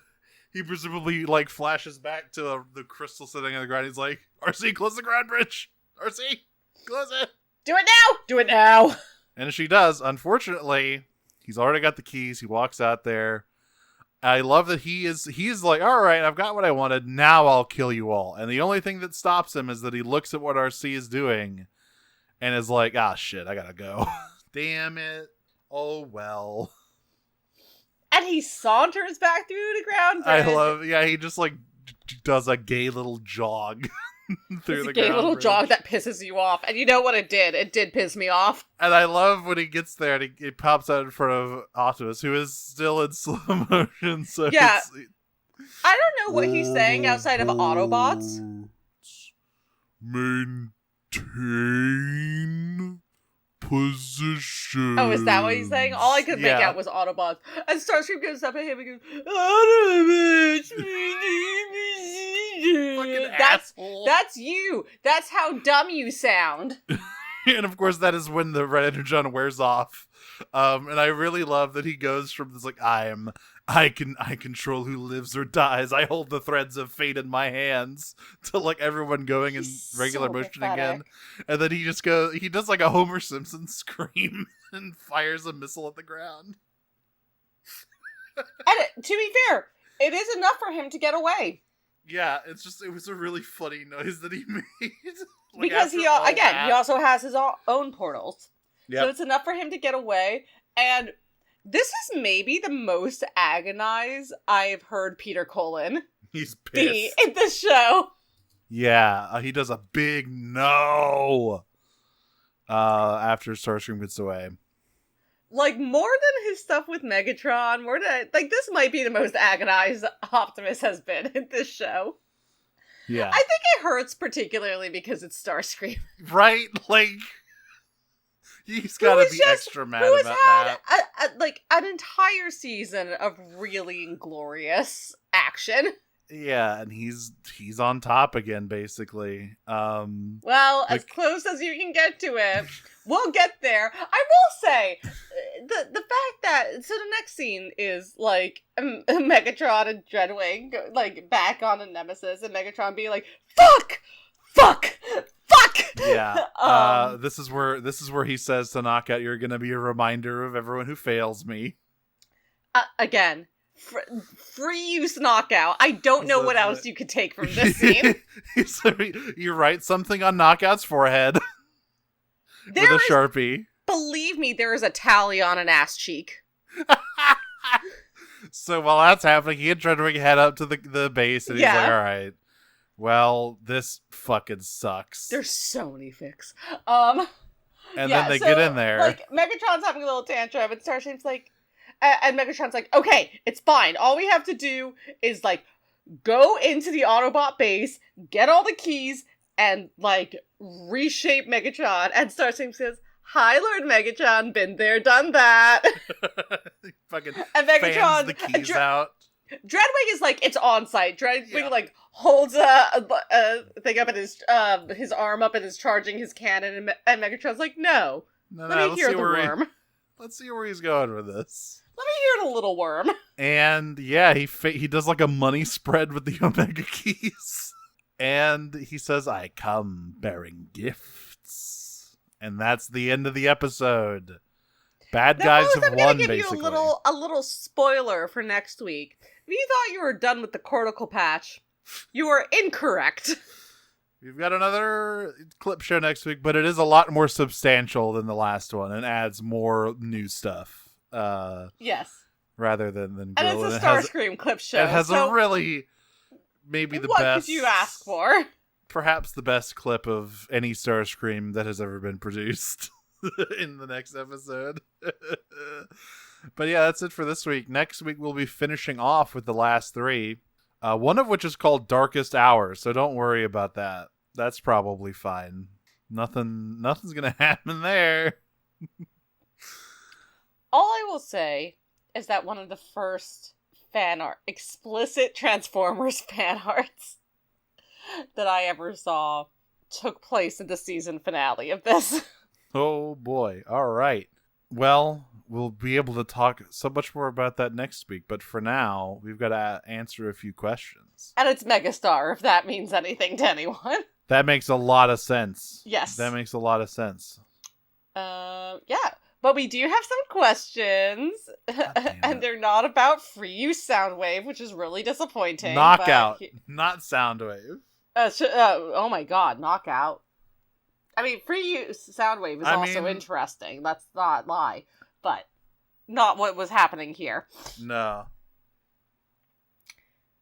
He presumably like flashes back to the crystal sitting on the ground. He's like, RC, close the ground bridge. RC, close it. Do it now! Do it now! And she does. Unfortunately, he's already got the keys. He walks out there. I love that he's like, all right, I've got what I wanted. Now I'll kill you all. And the only thing that stops him is that he looks at what RC is doing and is like, ah, shit, I gotta go. Damn it. Oh, well. And he saunters back through the ground bridge. He just like does a gay little jog through the gay ground little bridge. jog that pisses you off. And you know what it did? It did piss me off. And I love when he gets there and he pops out in front of Optimus, who is still in slow motion. So yeah. I don't know what he's saying outside of Autobots. Maintain position. Oh, is that what he's saying? All I could make out was Autobots. And Starscream goes up at him and goes, Autobots! That's you! That's how dumb you sound! And of course, that is when the red energon wears off. And I really love that he goes from this like, I control who lives or dies. I hold the threads of fate in my hands, to like everyone going in regular motion again. And then he does like a Homer Simpson scream and fires a missile at the ground. And to be fair, it is enough for him to get away. Yeah, it was a really funny noise that he made. Because he also has his own portals. Yep. So it's enough for him to get away. And this is maybe the most agonized I've heard Peter Cullen He's pissed. be in this show. Yeah, he does a big no after Starscream gets away. Like, more than his stuff with Megatron, this might be the most agonized Optimus has been in this show. Yeah. I think it hurts particularly because it's Starscream. Right? Like, He's got to be extra mad about that. Like an entire season of really inglorious action. Yeah, and he's on top again, basically. Well, as close as you can get to it. We'll get there. I will say, the fact that, so the next scene is, like, Megatron and Dreadwing, like, back on a Nemesis, and Megatron being like, fuck! Fuck! Fuck! Yeah. This is where he says to Knockout, "You're gonna be a reminder of everyone who fails me." Again, free use Knockout. I don't know what else you could take from this scene. You write something on Knockout's forehead with a Sharpie. Believe me, there is a tally on an ass cheek. So while that's happening, he and Dreadwing head up to the base, and he's like, "All right, well, this fucking sucks." There's so many fics. And then they get in there. Like, Megatron's having a little tantrum, and Starscream's like, and Megatron's like, okay, it's fine. All we have to do is, like, go into the Autobot base, get all the keys, and, like, reshape Megatron. And Starscream says, "Hi, Lord Megatron, been there, done that." Fucking and Megatron fans the keys out. Dreadwing is like, it's on site. Dreadwing like holds a thing up in his arm up and is charging his cannon, and Megatron's like, no. Let me hear the worm. Let's see where he's going with this. Let me hear the little worm. And yeah, he does like a money spread with the Omega keys. And he says, "I come bearing gifts." And that's the end of the episode. Bad guys have won, basically. I'm gonna give you a little spoiler for next week. If you thought you were done with the cortical patch, you are incorrect. We've got another clip show next week, but it is a lot more substantial than the last one and adds more new stuff. Yes. Rather than and it's a Starscream clip show. It has a really, maybe the best. What could you ask for? Perhaps the best clip of any Starscream that has ever been produced in the next episode. But yeah, that's it for this week. Next week we'll be finishing off with the last three. One of which is called Darkest Hour, so don't worry about that. That's probably fine. Nothing's gonna happen there. All I will say is that one of the first explicit Transformers fan arts that I ever saw took place in the season finale of this. Oh boy. All right. Well, we'll be able to talk so much more about that next week, but for now, we've got to answer a few questions. And it's Megastar, if that means anything to anyone. That makes a lot of sense. Yes. That makes a lot of sense. Yeah. But we do have some questions, and they're not about free use Soundwave, which is really disappointing. Knockout, not Soundwave. Oh my god, Knockout. I mean, free use Soundwave is also interesting. Let's not lie. But not what was happening here. No.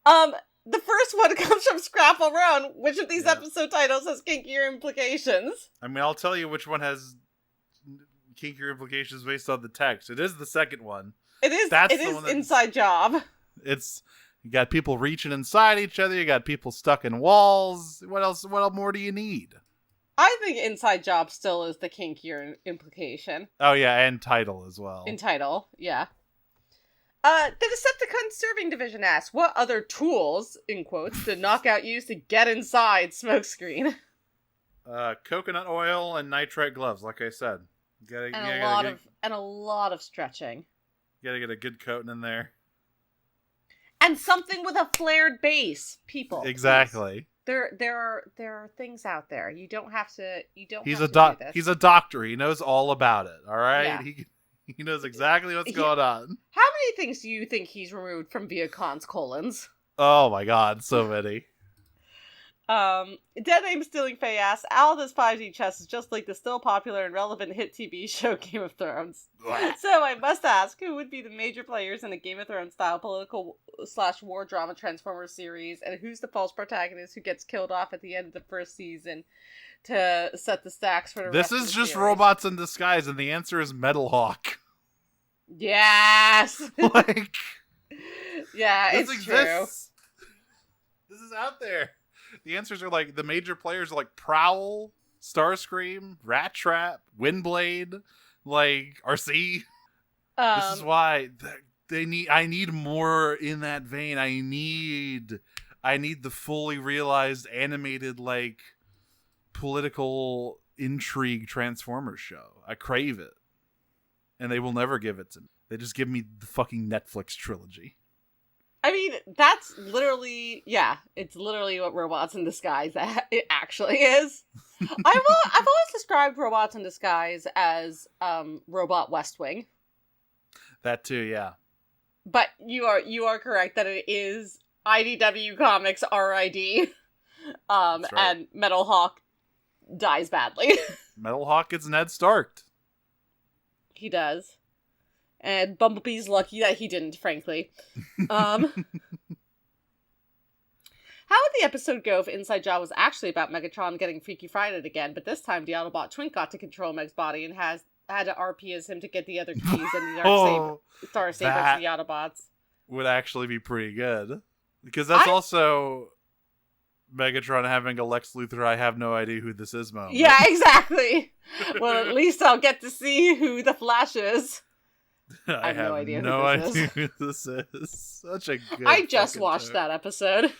The first one comes from Scrapple Roan. Which of these episode titles has kinkier implications? I mean, I'll tell you which one has kinkier implications based on the text. It is the second one. It is. It is Inside Job. It's you got people reaching inside each other. You got people stuck in walls. What else? What more do you need? I think Inside Job still is the kinkier implication. Oh yeah, and title as well. In title, yeah. The Decepticon Serving Division asks, what other tools, in quotes, did Knockout use to get inside Smokescreen? Coconut oil and nitrite gloves, like I said. And a lot of stretching. You gotta get a good coating in there. And something with a flared base, people. Exactly. Please. There are things out there. You don't have to. He's have to do this. He's a doctor. He knows all about it. All right. Yeah. He knows exactly what's going on. How many things do you think he's removed from Viacon's colons? Oh my god, so many. Dead Aim Stealing Faye asks, Alda's 5G chess is just like the still popular and relevant hit TV show Game of Thrones. So I must ask, who would be the major players in a Game of Thrones style political/war drama Transformers series, and who's the false protagonist who gets killed off at the end of the first season to set the stacks for the rest of the series? This is just robots in disguise, and the answer is Metal Hawk. Yes! Like... Yeah, this it's exists. True. This is out there. The answers are like, the major players are like Prowl, Starscream, Rat Trap, Windblade, like RC. This is Um, why I need more in that vein. I need the fully realized animated like political intrigue Transformers show. I crave it. And they will never give it to me. They just give me the fucking Netflix trilogy. I mean, that's literally, yeah, it's literally what Robots in Disguise it actually is. I've always described Robots in Disguise as Robot West Wing. That too, yeah. But you are correct that it is IDW Comics RID. That's right. And Metal Hawk dies badly. Metal Hawk is Ned Stark. He does. And Bumblebee's lucky that he didn't, frankly. How would the episode go if Inside Job was actually about Megatron getting Freaky Friday again, but this time the Autobot Twink got to control Meg's body and had to RP as him to get the other keys and the Star Saber to the Autobots? Would actually be pretty good. Because that's also Megatron having a Lex Luthor, I have no idea who this is moment. Yeah, exactly. Well, at least I'll get to see who the Flash is. I have no idea who this is. Such a good I just watched joke. that episode.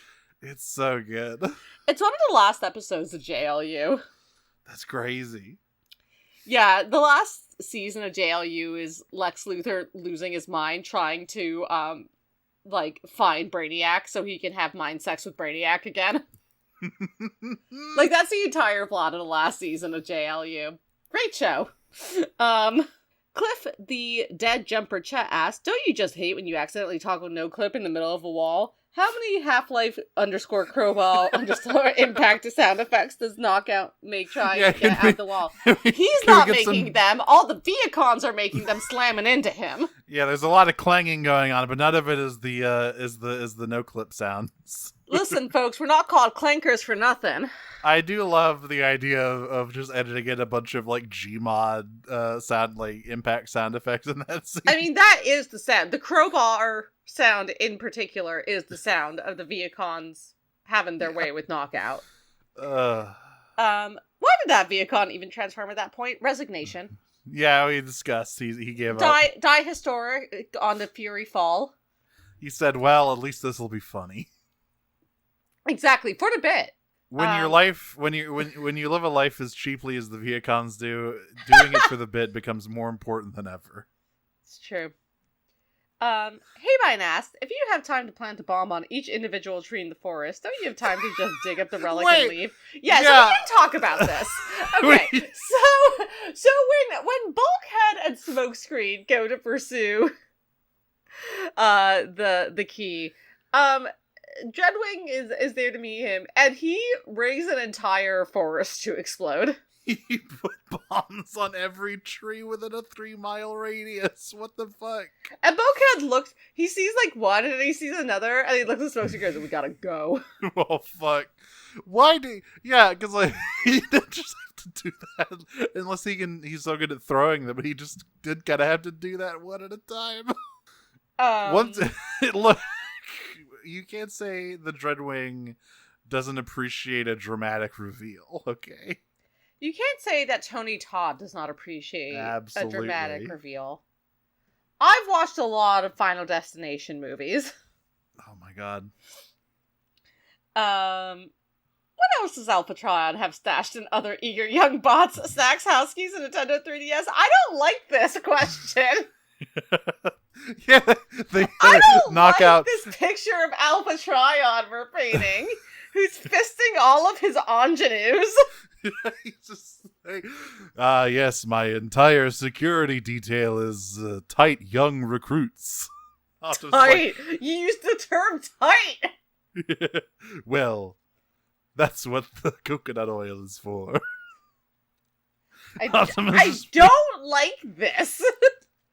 It's so good. It's one of the last episodes of JLU. That's crazy. Yeah, the last season of JLU is Lex Luthor losing his mind trying to, find Brainiac so he can have mind sex with Brainiac again. Like, that's the entire plot of the last season of JLU. Great show. Cliff, the dead jumper Chet asks, don't you just hate when you accidentally toggle no clip in the middle of a wall? How many Half-Life _ crowball _ impact sound effects does Knockout make trying to get out the wall? He's not making them. All the Viacons are making them slamming into him. Yeah, there's a lot of clanging going on, but none of it is the no clip sounds. Listen, folks, we're not called clankers for nothing. I do love the idea of just editing in a bunch of like Gmod sound like impact sound effects in that scene. I mean, that is the sound. The crowbar sound in particular is the sound of the Viacons having their way with Knockout. Why did that Viacon even transform at that point? Resignation. Yeah, we discussed. He gave up. Die historic on the Fury Fall. He said, "Well, at least this will be funny." Exactly, for the bit. When your life, when you live a life as cheaply as the Viacons do, doing it for the bit becomes more important than ever. It's true. Haybine asked, if you have time to plant a bomb on each individual tree in the forest, don't you have time to just dig up the relic and leave? Yeah, so we can talk about this. Okay, so when Bulkhead and Smokescreen go to pursue the key, Dreadwing is there to meet him, and he rigs an entire forest to explode. He put bombs on every tree within a 3-mile radius. What the fuck? And Bulkhead looks, he sees like one, and then he sees another, and he looks at Smokescreen and goes, we gotta go. Oh, fuck. Why do... Yeah, because, like, he didn't just have to do that. Unless he's so good at throwing them, but he just did kind of have to do that one at a time. Once... Look... You can't say the Dreadwing doesn't appreciate a dramatic reveal, okay? You can't say that Tony Todd does not appreciate Absolutely. a dramatic reveal. I've watched a lot of Final Destination movies. Oh my god. What else does Alpha Trion have stashed in other eager young bots, snacks, housekeys, and Nintendo 3DS? I don't like this question. Yeah, they I don't knock like out this picture of Alpha Trion we're painting, who's fisting all of his ingenues. He's just like, yes, my entire security detail is tight young recruits. Tight? Like, you used the term tight! Well, that's what the coconut oil is for. I don't like this.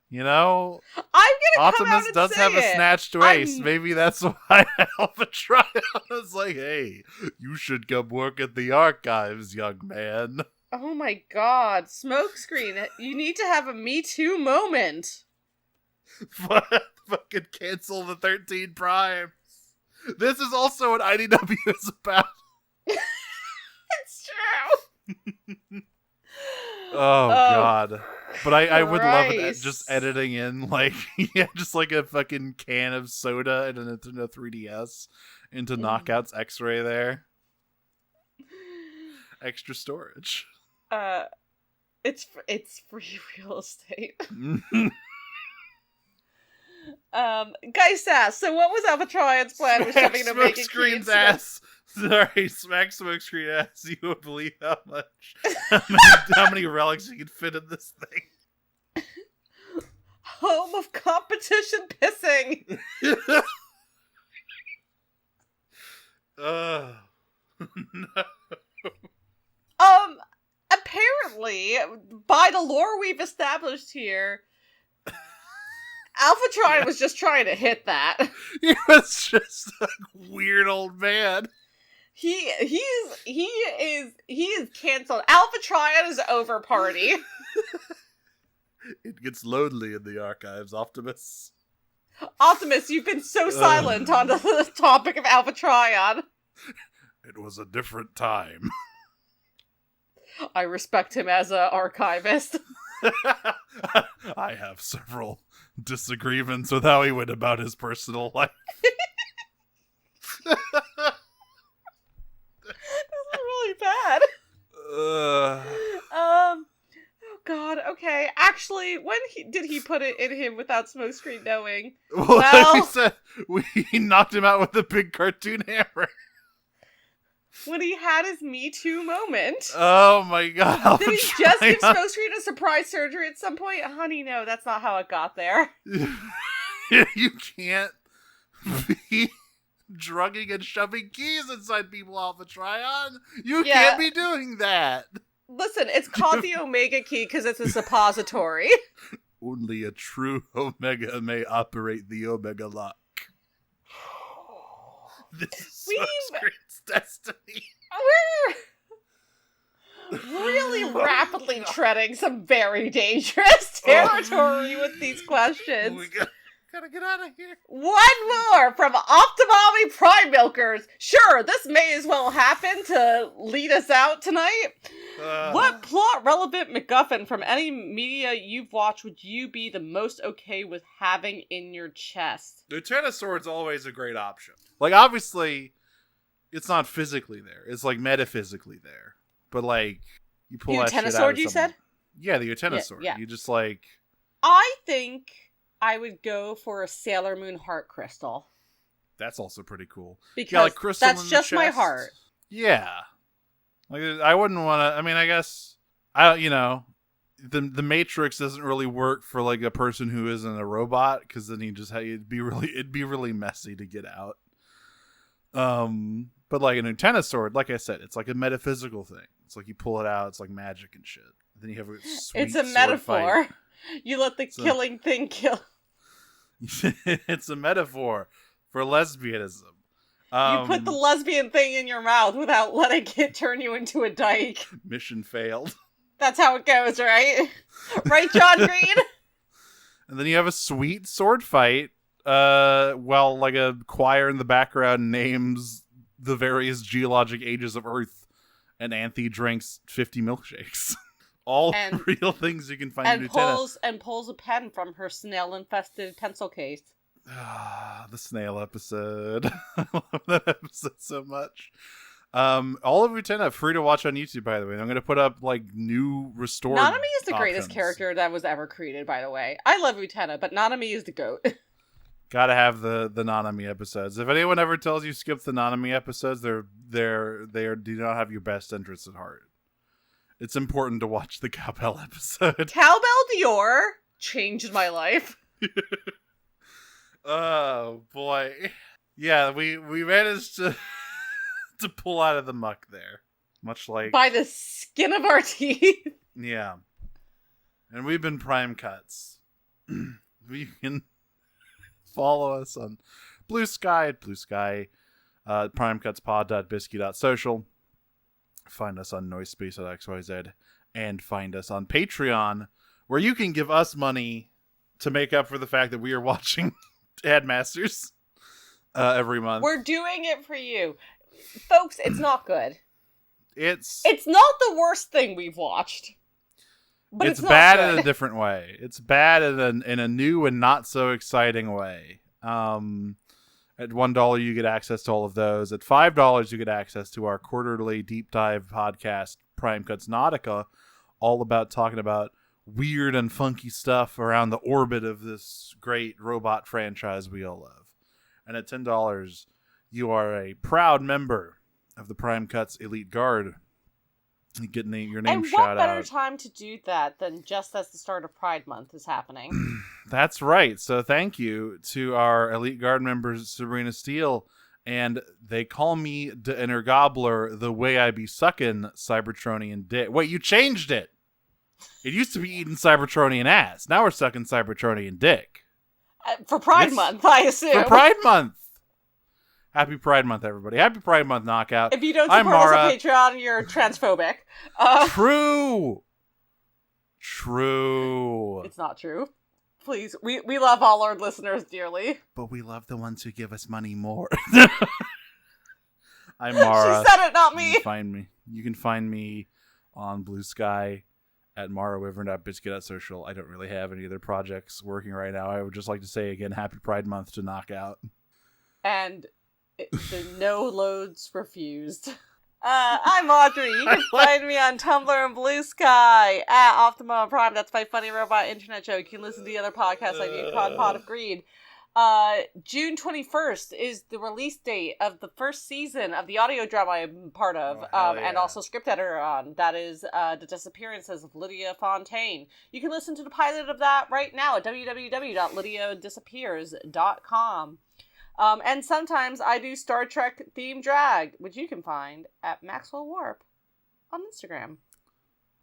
You know, I'm gonna Optimus come out and does say have a it. snatched waist. Maybe that's why Alpha Trion was like, hey, you should come work at the archives, young man. Oh my god, Smokescreen, you need to have a Me Too moment. Fucking cancel the 13 Primes. This is also what IDW is about. It's true. Oh God. But I would love it Christ. just editing in like yeah, just like a fucking can of soda and a Nintendo 3DS into Knockout's X-Ray there. Extra storage. It's free real estate. Guys asked, so what was Alphatrion's plan with shoving to make a Smokescreen's key? ass. Sorry, smack Smokescreen ass. You would believe how many relics you could fit in this thing. Home of competition pissing. No. Apparently, by the lore we've established here, Alphatrion was just trying to hit that. He was just a weird old man. He is canceled. Alphatrion is over, party. It gets lonely in the archives, Optimus. Optimus, you've been so silent on the topic of Alphatrion. It was a different time. I respect him as an archivist. I have several disagreements with how he went about his personal life. This is really bad. Oh God. Okay. Actually, when did he put it in him without Smokescreen knowing? Well, Well- like we said, we knocked him out with a big cartoon hammer. When he had his Me Too moment. Oh my God! Did he just give Smokescreen a surprise surgery at some point? Honey, no, that's not how it got there. You can't be drugging and shoving keys inside people, Alphatrion. You Yeah. can't be doing that. Listen, it's called the Omega Key because it's a suppository. Only a true Omega may operate the Omega lock. This is We've- Smokescreen's destiny. We're really rapidly treading some very dangerous territory with these questions. We gotta get out of here. One more from Optimami Prime Milkers. Sure, this may as well happen to lead us out tonight. What plot-relevant MacGuffin from any media you've watched would you be the most okay with having in your chest? The Sword's always a great option. Like, obviously, it's not physically there. It's, like, metaphysically there. But, like, you pull that shit out of Utenosword, you someone. said? Yeah, the Utenosword. Yeah. You just, like... I think I would go for a Sailor Moon heart crystal. That's also pretty cool. Because Yeah, like crystal that's in the just my chest. heart. Yeah. Like, I wouldn't want to... I mean, I guess... The Matrix doesn't really work for, like, a person who isn't a robot, because then it'd be really messy to get out. But like an Sword, like I said, it's like a metaphysical thing. It's like you pull it out, it's like magic and shit. Then you have a sweet It's a sword metaphor. fight. You let the So- killing thing kill. It's a metaphor for lesbianism. You put the lesbian thing in your mouth without letting it turn you into a dyke. mission failed. That's how it goes, right? Right, John Green? And then you have a sweet sword fight, while like a choir in the background names the various geologic ages of Earth, and Anthe drinks 50 milkshakes. All And- real things you can find in Nutella. pulls a pen from her snail-infested pencil case. The snail episode. I love that episode so much. All of Utena free to watch on YouTube, by the way. I'm going to put up like new restored. Nanami is the greatest options. character that was ever created, by the way. I love Utena, but Nanami is the GOAT. Gotta have the Nanami episodes. If anyone ever tells you skip the Nanami episodes, they do not have your best interests at heart. It's important to watch the Cowbell episode. Cowbell Dior changed my life. Oh boy, yeah, we managed to to pull out of the muck there, much like By the skin of our teeth. yeah. And we've been Prime Cuts. You can follow us on Blue Sky at Blue Sky, primecutspod.bisky.social. Find us on Noisepace.xyz, and find us on Patreon, where you can give us money to make up for the fact that we are watching Headmasters every month. We're doing it for you. Folks, it's not good. It's not the worst thing we've watched. But it's not bad good. in a different way. It's bad in a new and not so exciting way. At $1 you get access to all of those. At $5 you get access to our quarterly deep dive podcast, Prime Cuts Nautica, all about talking about weird and funky stuff around the orbit of this great robot franchise we all love. And at $10 you are a proud member of the Prime Cuts Elite Guard. You get your name shout out. And what better time to do that than just as the start of Pride Month is happening? That's right. So thank you to our Elite Guard members, Sabrina Steele, and they call me the Inner Gobbler the way I be sucking Cybertronian dick. Wait, you changed it. It used to be eating Cybertronian ass. Now we're sucking Cybertronian dick. For Pride Month, I assume. For Pride Month. Happy Pride Month, everybody. Happy Pride Month, Knockout. If you don't support us on Patreon, you're transphobic. True. It's not true. Please, we love all our listeners dearly. But we love the ones who give us money more. I'm Mara. She said it, not me. You can find me on Blue Sky at marawyvern.biscuit.social. I don't really have any other projects working right now. I would just like to say again, happy Pride Month to Knockout. And the no loads refused. I'm Audrey. You can find me on Tumblr and Blue Sky at Optimum Prime. That's my funny robot internet show. You can listen to the other podcasts I do, Pod of Greed. June 21st is the release date of the first season of the audio drama I'm part of, and also script editor on. That is The Disappearances of Lydia Fontaine. You can listen to the pilot of that right now at www.lydiadisappears.com. And sometimes I do Star Trek themed drag, which you can find at Maxwell Warp on Instagram.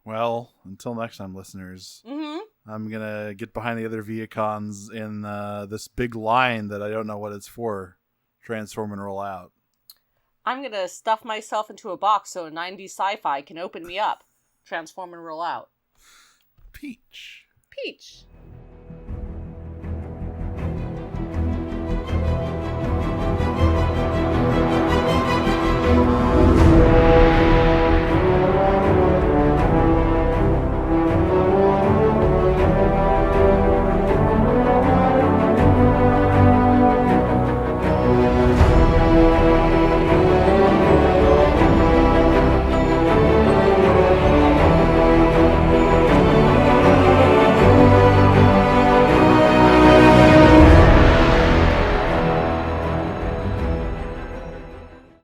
Well, until next time, listeners, I'm going to get behind the other Viacons in this big line that I don't know what it's for. Transform and roll out. I'm going to stuff myself into a box so a 90s sci-fi can open me up. Transform and roll out. Peach. Peach.